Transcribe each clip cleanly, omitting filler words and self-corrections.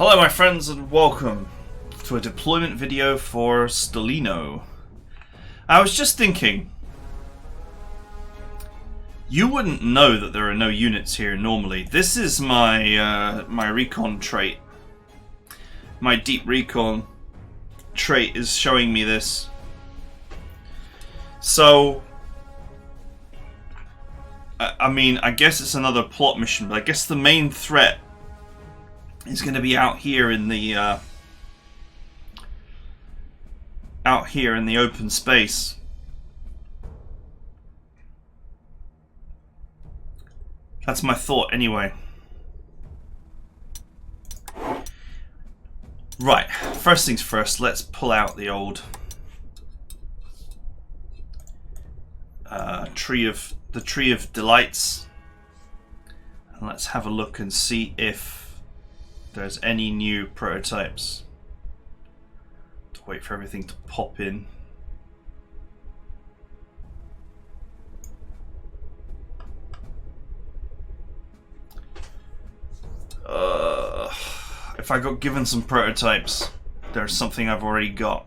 Hello my friends and welcome to a deployment video for Stalino. I was just thinking, you wouldn't know that there are no units here normally. This is my my recon trait. My deep recon trait is showing me this. So, I mean, I guess it's another plot mission, but I guess the main threat is going to be out here in the open space. That's my thought, anyway. Right, first things first. Let's pull out the old tree of delights, and let's have a look and see if there's any new prototypes. To wait for everything to pop in. If I got given some prototypes, there's something I've already got.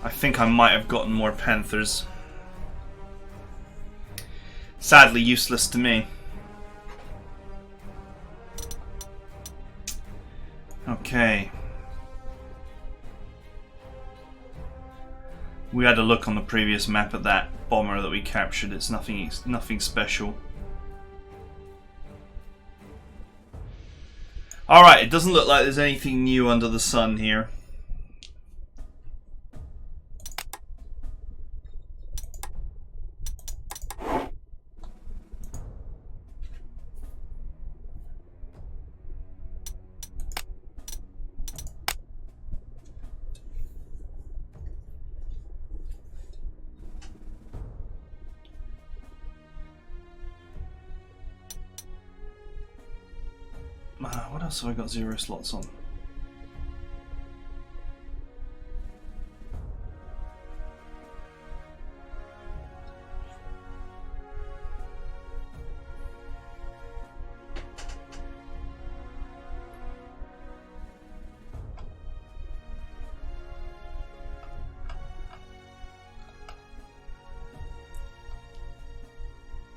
I think I might have gotten more Panthers. Sadly useless to me. Okay. We had a look on the previous map at that bomber that we captured. It's nothing special. Alright, it doesn't look like there's anything new under the sun here. What else have I got 0 slots on?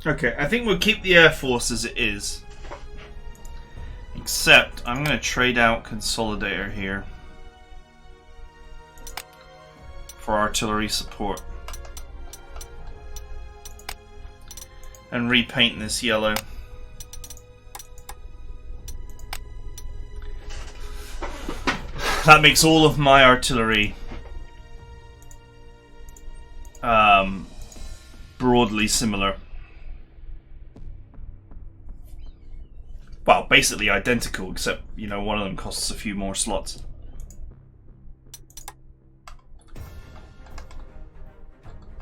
Okay, I think we'll keep the Air Force as it is. Except, I'm going to trade out Consolidator here for artillery support. And repaint this yellow. That makes all of my artillery broadly similar. Well, basically identical, except, you know, one of them costs a few more slots.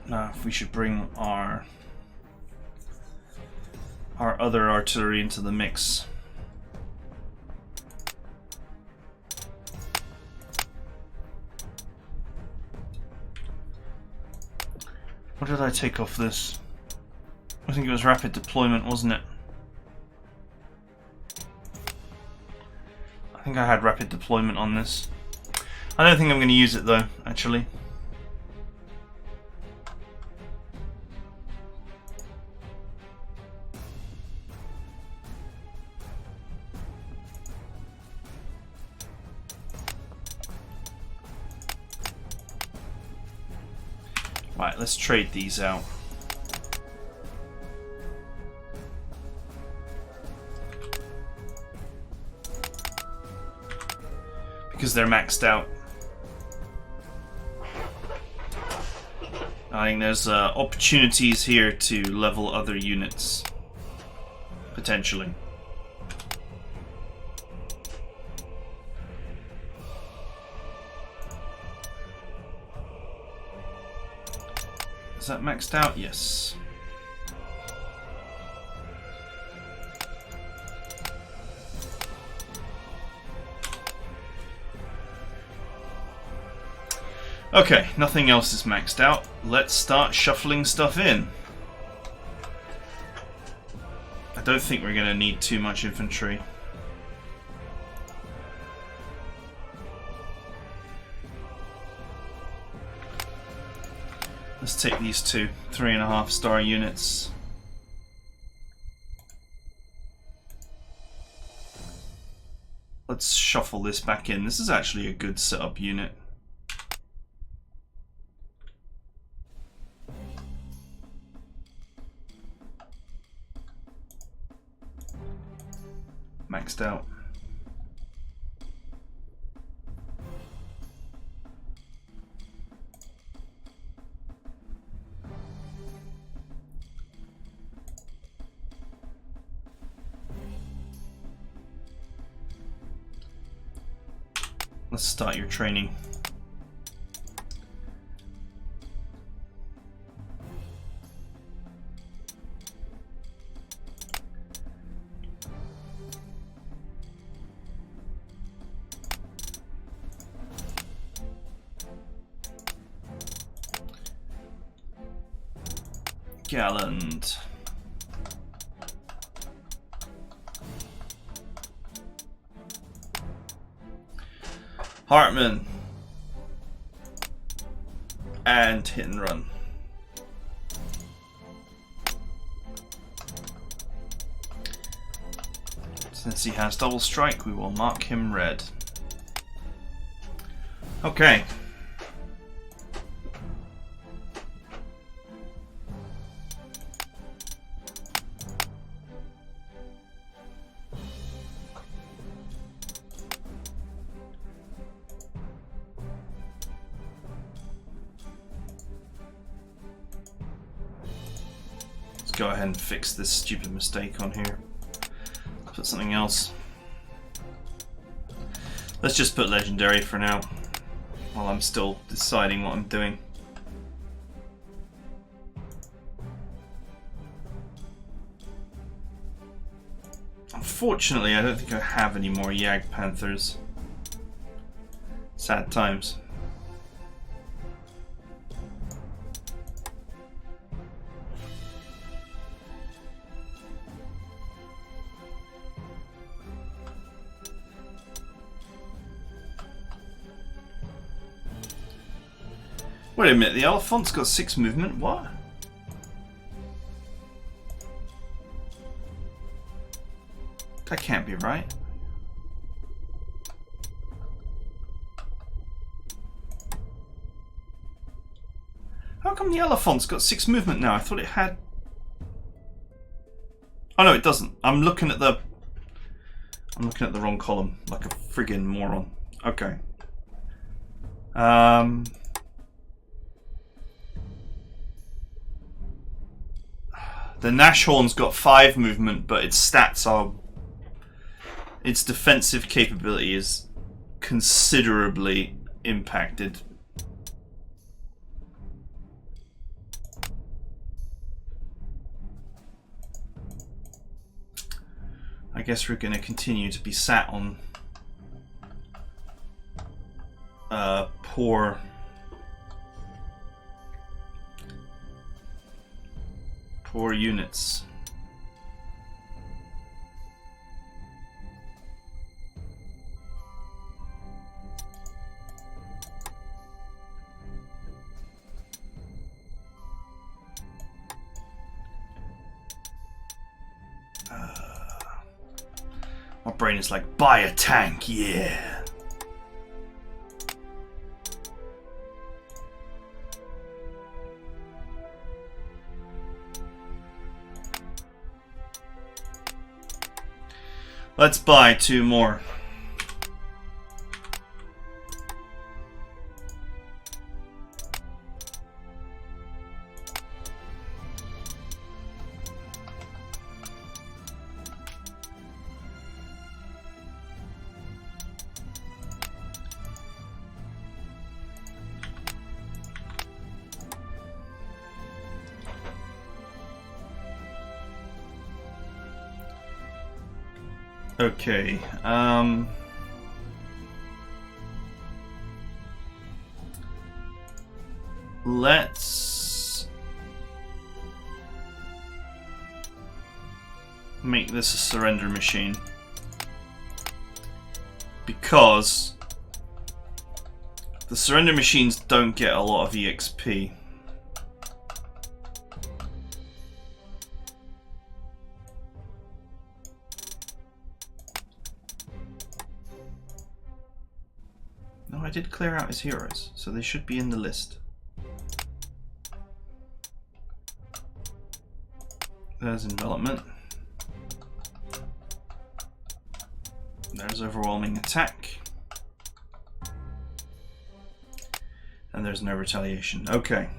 Now, if we should bring our other artillery into the mix. What did I take off this? I think it was rapid deployment, wasn't it? I think I had rapid deployment on this. I don't think I'm going to use it though, actually. Right, let's trade these out. Because they're maxed out. I think there's opportunities here to level other units, potentially. Is that maxed out? Yes. Okay, nothing else is maxed out. Let's start shuffling stuff in. I don't think we're going to need too much infantry. Let's take these two 3.5-star units. Let's shuffle this back in. This is actually a good setup unit. Maxed out. Let's start your training. Gallant. Hartman. And hit and run. Since he has double strike, we will mark him red. Okay. Go ahead and fix this stupid mistake on here. Put something else. Let's just put legendary for now, while I'm still deciding what I'm doing. Unfortunately, I don't think I have any more Yag Panthers. Sad times. Wait a minute, the elephant's got 6 movement? What? That can't be right. How come the elephant's got 6 movement now? I thought it had... Oh no, it doesn't. I'm looking at the wrong column, like a friggin' moron. Okay. The Nashorn's got 5 movement, but its stats are... Its defensive capability is considerably impacted. I guess we're going to continue to be sat on poor units. My brain is like, buy a tank, yeah. Let's buy 2 more. Okay, let's make this a surrender machine, because the surrender machines don't get a lot of EXP. No, I did clear out his heroes, so they should be in the list. There's envelopment. There's overwhelming attack. And there's no retaliation. Okay.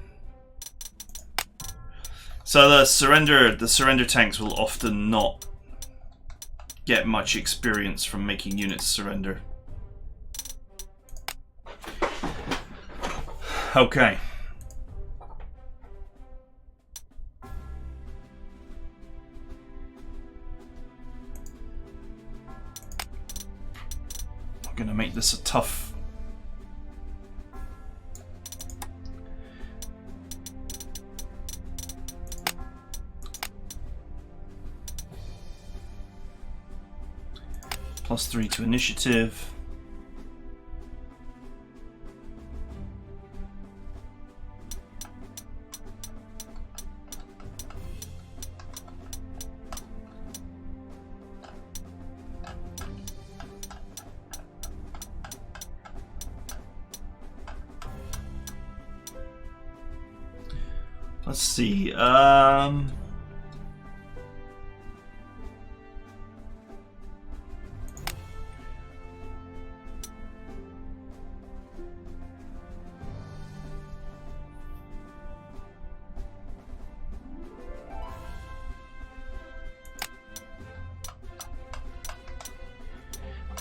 So the surrender tanks will often not get much experience from making units surrender. Okay. I'm gonna make this a tough +3 to initiative. Let's see.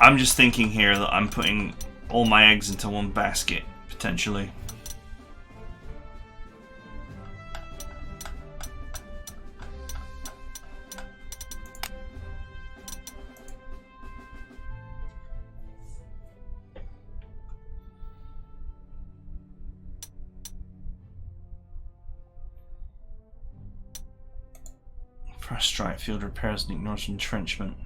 I'm just thinking here that I'm putting all my eggs into one basket, potentially. First strike, field repairs and ignores entrenchment.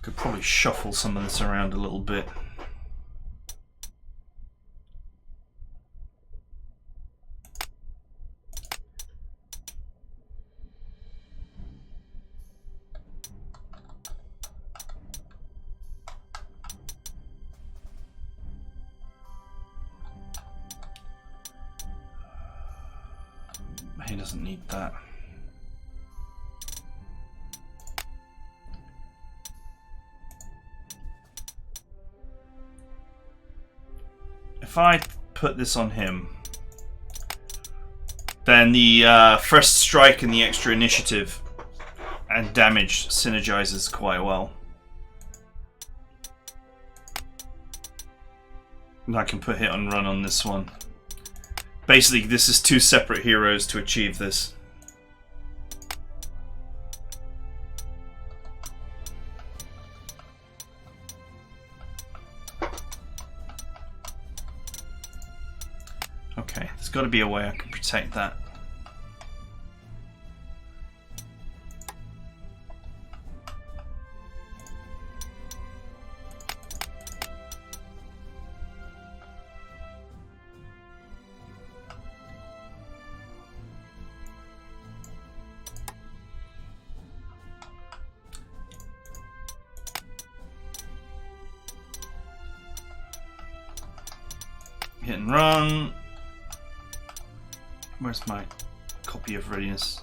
Could probably shuffle some of this around a little bit. He doesn't need that. If I put this on him, then the first strike and the extra initiative and damage synergizes quite well. And I can put hit and run on this one. Basically, this is two separate heroes to achieve this. Okay, there's got to be a way I can protect that. Hit and run. Where's my copy of readiness?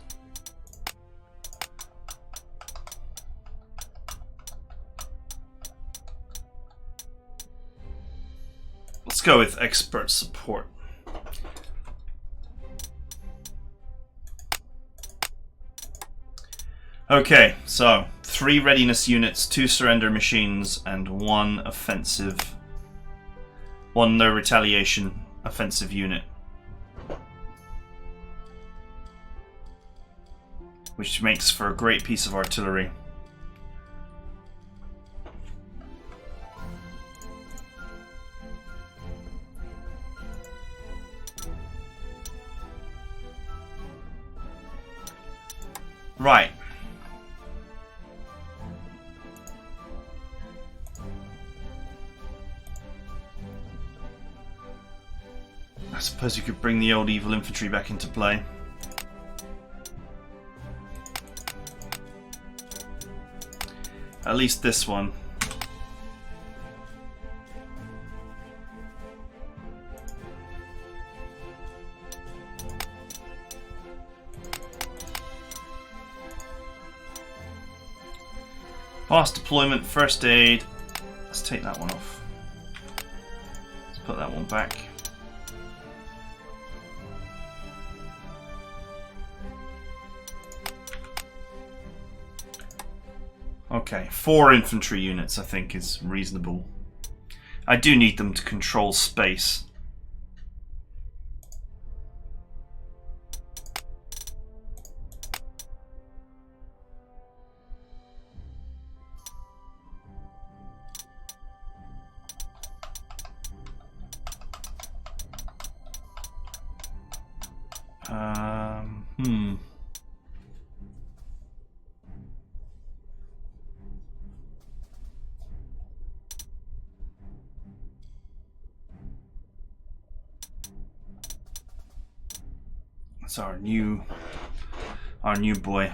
Let's go with expert support. Okay, so 3 readiness units, 2 surrender machines, and 1 offensive. 1 no retaliation offensive unit. Which makes for a great piece of artillery. Right. I suppose you could bring the old evil infantry back into play. At least this one. Fast deployment, first aid. Let's take that one off. Let's put that one back. Okay, 4 infantry units I think is reasonable. I do need them to control space. That's our new boy.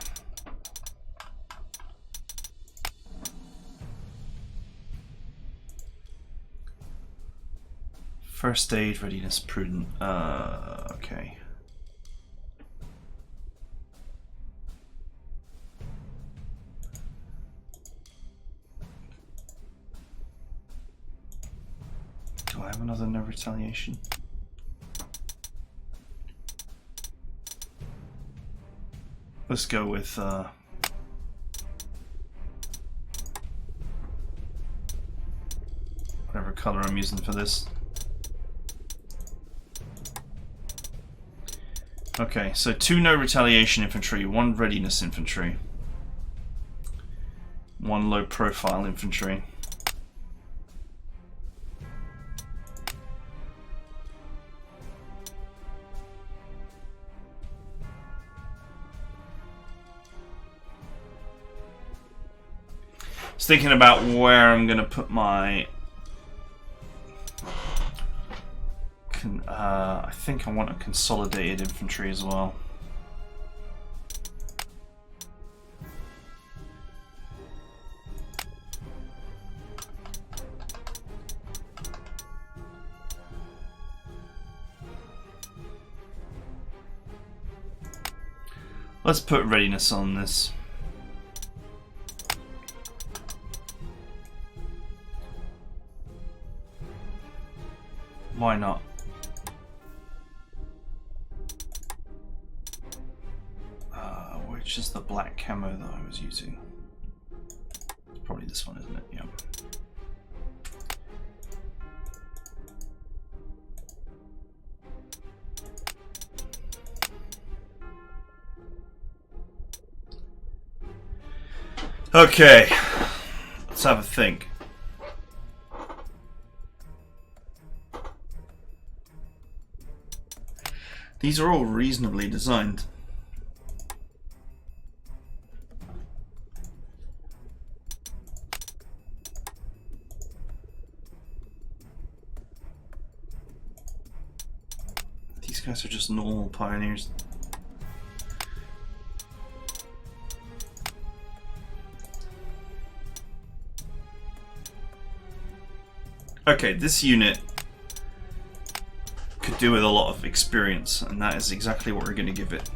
First aid, readiness, prudent. Okay. Do I have another no retaliation? Let's go with whatever color I'm using for this. Okay, so 2 no retaliation infantry, 1 readiness infantry, 1 low profile infantry. Thinking about where I'm going to put my... I think I want a consolidated infantry as well. Let's put readiness on this. Why not? Which is the black camo that I was using? It's probably this one, isn't it? Yeah. Okay, let's have a think. These are all reasonably designed. These guys are just normal pioneers. Okay, this unit could do with a lot of experience, and that is exactly what we're going to give it.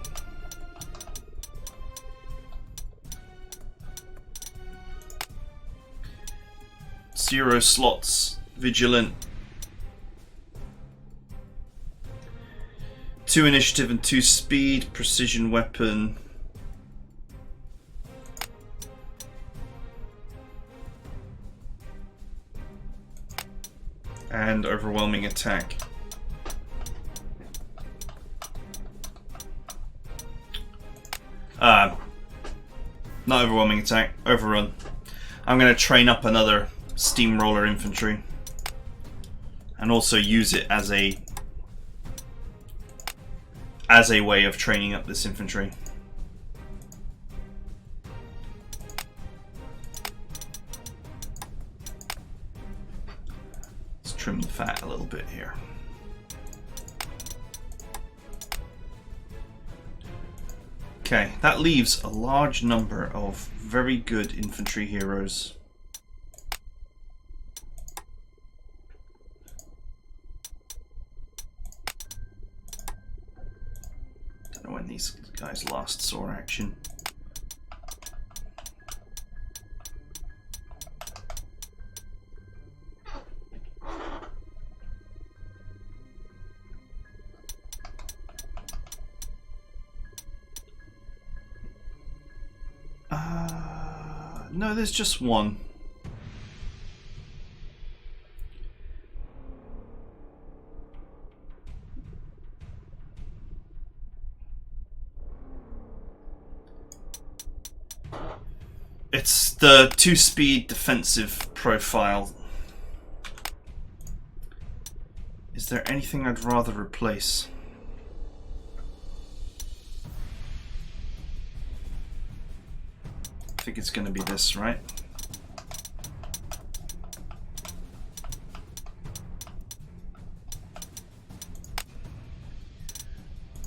Zero slots, vigilant, 2 initiative and 2 speed, precision weapon. And overwhelming attack. Not overwhelming attack, overrun. I'm going to train up another steamroller infantry and also use it as a way of training up this infantry. trim the fat a little bit here. Okay, that leaves a large number of very good infantry heroes. Don't know when these guys last saw action. No, there's just one. It's the 2-speed defensive profile. Is there anything I'd rather replace? I think it's going to be this, right?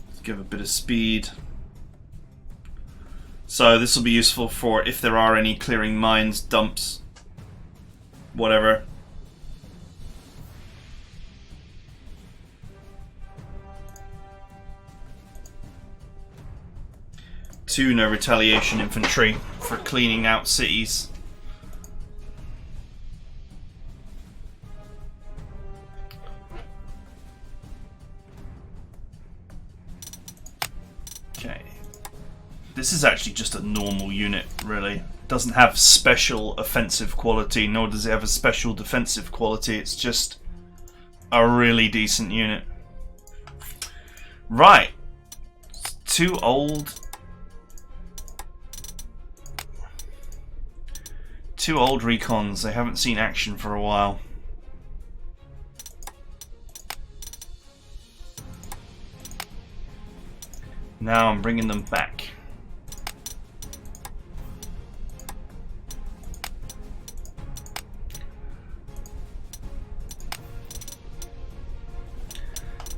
Let's give a bit of speed. So this will be useful for if there are any clearing mines, dumps, whatever. Two no retaliation infantry for cleaning out cities. Okay. This is actually just a normal unit, really. Doesn't have special offensive quality, nor does it have a special defensive quality. It's just a really decent unit. Right. Two old recons. They haven't seen action for a while. Now I'm bringing them back.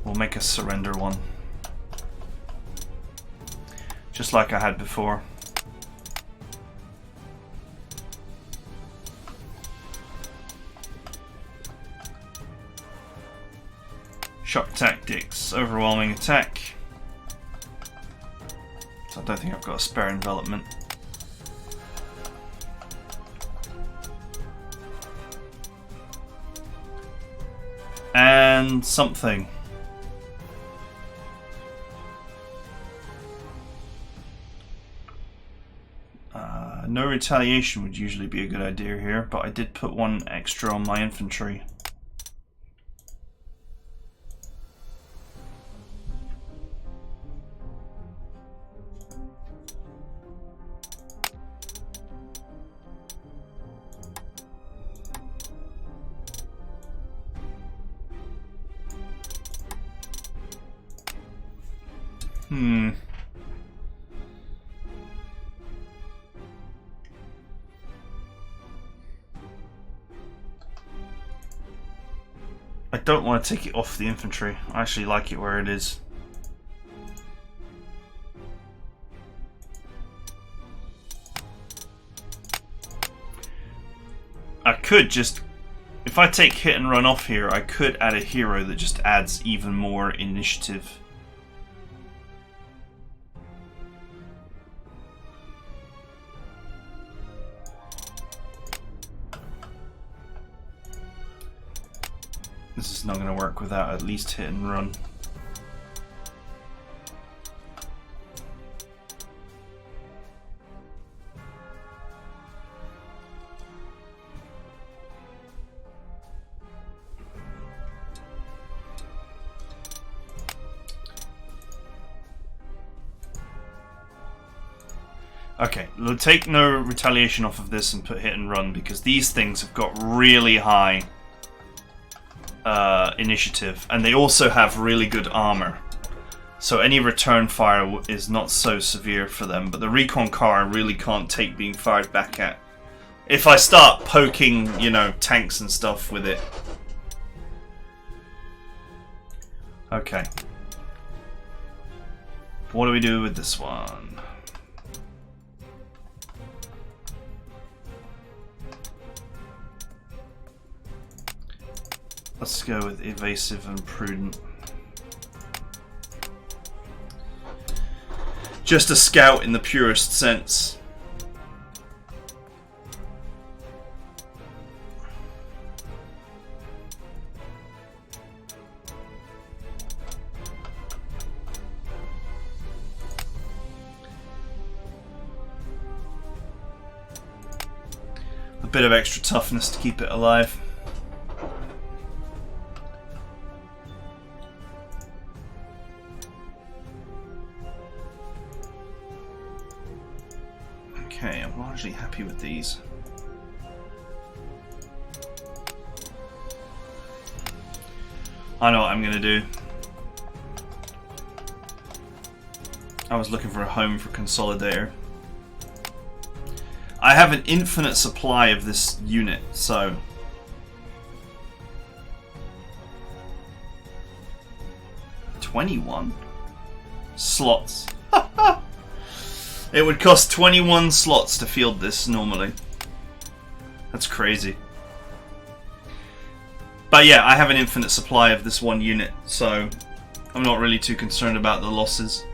We'll make a surrender one. Just like I had before. Shock tactics, overwhelming attack. So I don't think I've got a spare envelopment. And something. No retaliation would usually be a good idea here, but I did put one extra on my infantry. I don't want to take it off the infantry. I actually like it where it is. I could just, if I take hit and run off here, I could add a hero that just adds even more initiative. This is not going to work without at least hit and run. Okay, we'll take no retaliation off of this and put hit and run because these things have got really high initiative, and they also have really good armor, so any return fire is not so severe for them, but the recon car really can't take being fired back at. If I start poking, you know, tanks and stuff with it, Okay. What do we do with this one? Let's go with evasive and prudent. Just a scout in the purest sense. A bit of extra toughness to keep it alive. Okay, I'm largely happy with these. I know what I'm gonna do. I was looking for a home for Consolidator. I have an infinite supply of this unit, so... 21 slots. It would cost 21 slots to field this normally. That's crazy. But yeah, I have an infinite supply of this one unit, so I'm not really too concerned about the losses.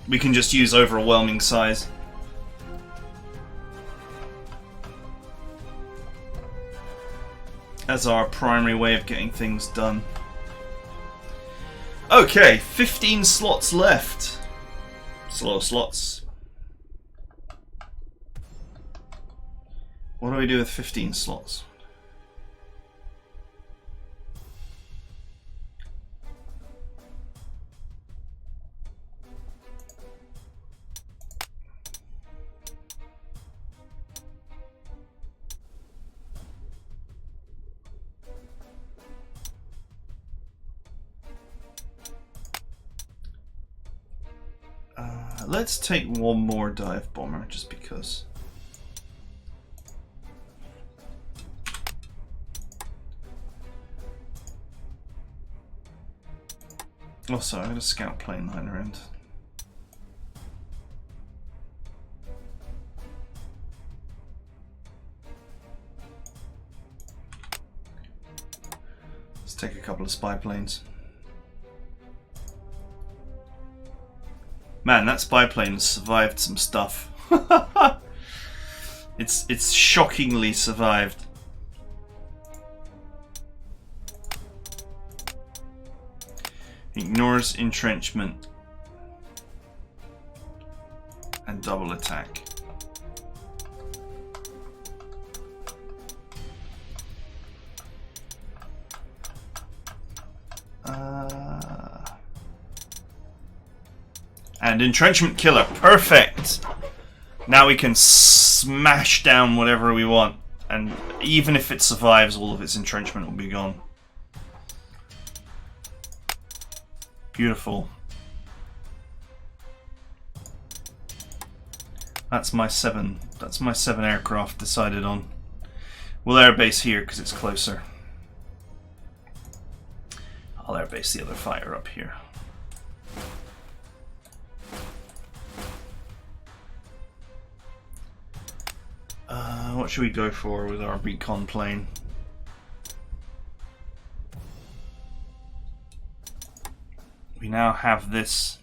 We can just use overwhelming size. As our primary way of getting things done. Okay, 15 slots left. It's a lot of slots. What do we do with 15 slots? Let's take one more dive bomber just because. Also, I got a scout plane lying around. Let's take a couple of spy planes. Man, that spy plane has survived some stuff. It's shockingly survived. Ignores entrenchment and double attack. And entrenchment killer, perfect! Now we can smash down whatever we want, and even if it survives, all of its entrenchment will be gone. Beautiful. That's my 7 aircraft decided on. We'll airbase here because it's closer. I'll airbase the other fighter up here. What should we go for with our recon plane? We now have this.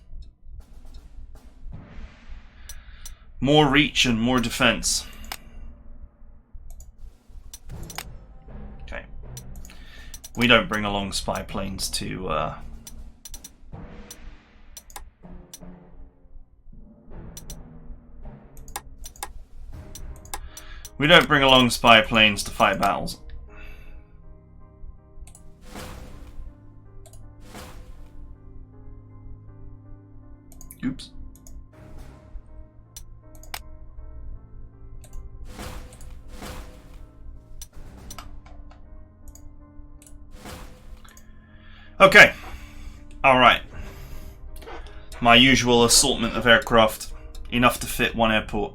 More reach and more defense. Okay. We don't bring along spy planes to we don't bring along spy planes to fight battles. Oops. Okay. Alright. My usual assortment of aircraft. Enough to fit one airport.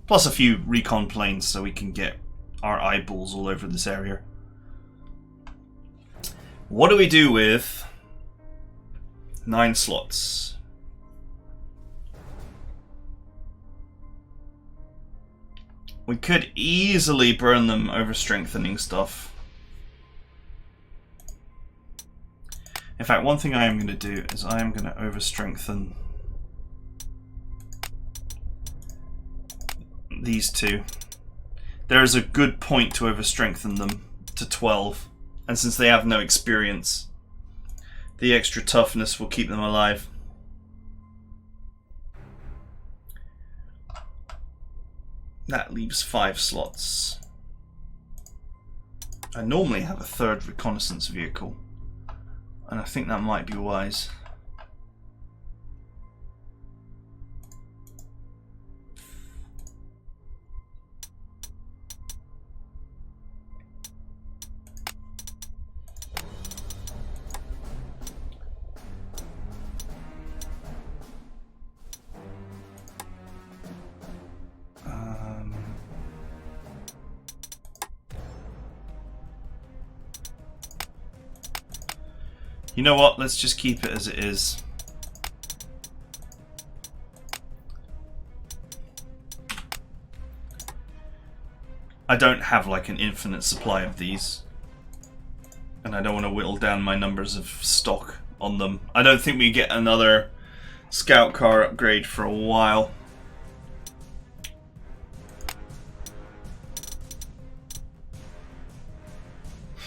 Plus a few recon planes so we can get our eyeballs all over this area. What do we do with 9 slots. We could easily burn them over strengthening stuff. In fact, one thing I am going to do is I am going to over strengthen these two. There is a good point to over strengthen them to 12, and since they have no experience, the extra toughness will keep them alive. That leaves 5 slots. I normally have a 3rd reconnaissance vehicle, and I think that might be wise. You know what? Let's just keep it as it is. I don't have like an infinite supply of these, and I don't want to whittle down my numbers of stock on them. I don't think we get another scout car upgrade for a while.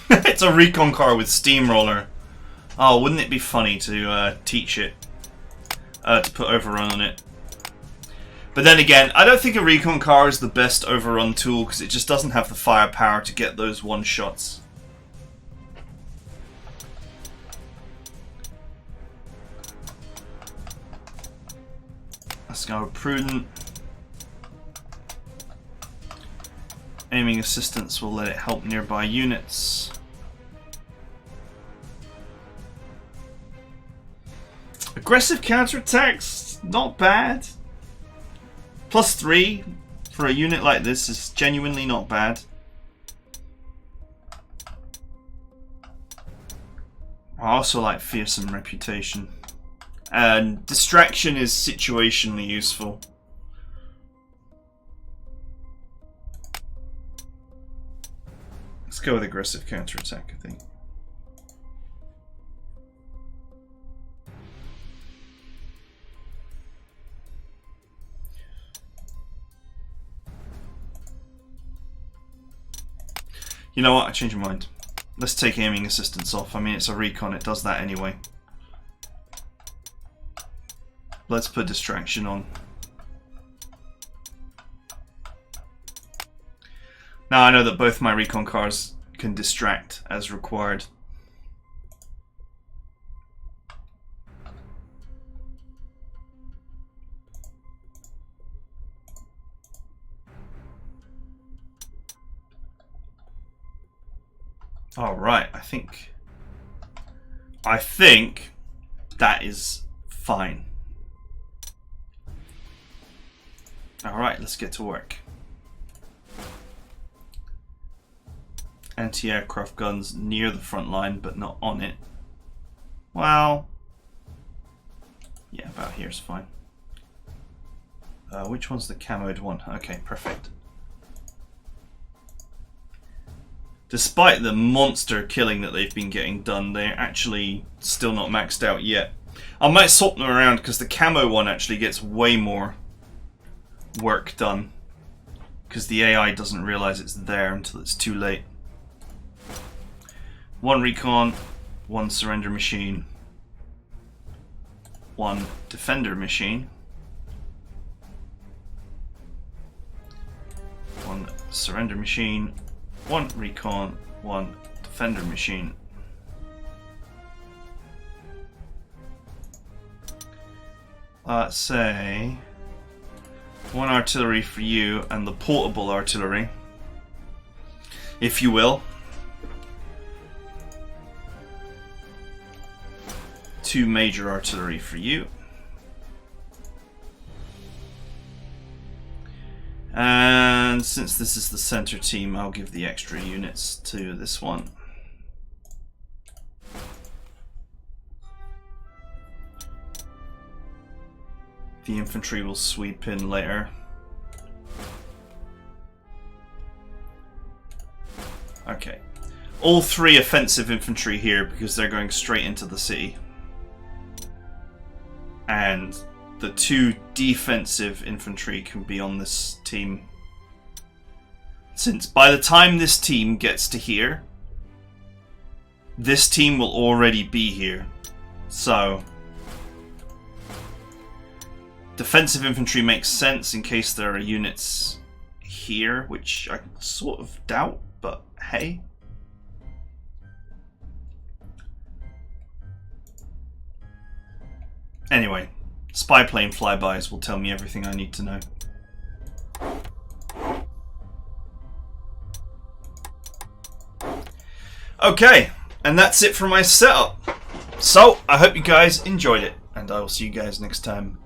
It's a recon car with steamroller. Oh, wouldn't it be funny to teach it to put overrun on it? But then again, I don't think a recon car is the best overrun tool because it just doesn't have the firepower to get those one-shots. Let's go prudent. Aiming assistance will let it help nearby units. Aggressive counterattacks, not bad. +3 for a unit like this is genuinely not bad. I also like fearsome reputation. And distraction is situationally useful. Let's go with aggressive counterattack, I think. You know what? I changed my mind. Let's take aiming assistance off. I mean, it's a recon. It does that anyway. Let's put distraction on. Now I know that both my recon cars can distract as required. All right, I think that is fine. All right, let's get to work. Anti-aircraft guns near the front line, but not on it. Well, yeah, about here is fine. Which one's the camoed one? Okay, perfect. Despite the monster killing that they've been getting done, they're actually still not maxed out yet. I might swap them around because the camo one actually gets way more work done. Because the AI doesn't realize it's there until it's too late. 1 recon, 1 surrender machine, 1 defender machine, 1 surrender machine, 1 recon, 1 defender machine. Let's say 1 artillery for you and the portable artillery, if you will. 2 major artillery for you. And since this is the center team, I'll give the extra units to this one. The infantry will sweep in later. Okay. All 3 offensive infantry here because they're going straight into the city. And the 2 defensive infantry can be on this team. Since by the time this team gets to here, this team will already be here. So defensive infantry makes sense in case there are units here, which I sort of doubt, but hey. Anyway, spy plane flybys will tell me everything I need to know. Okay, and that's it for my setup. So, I hope you guys enjoyed it, and I will see you guys next time.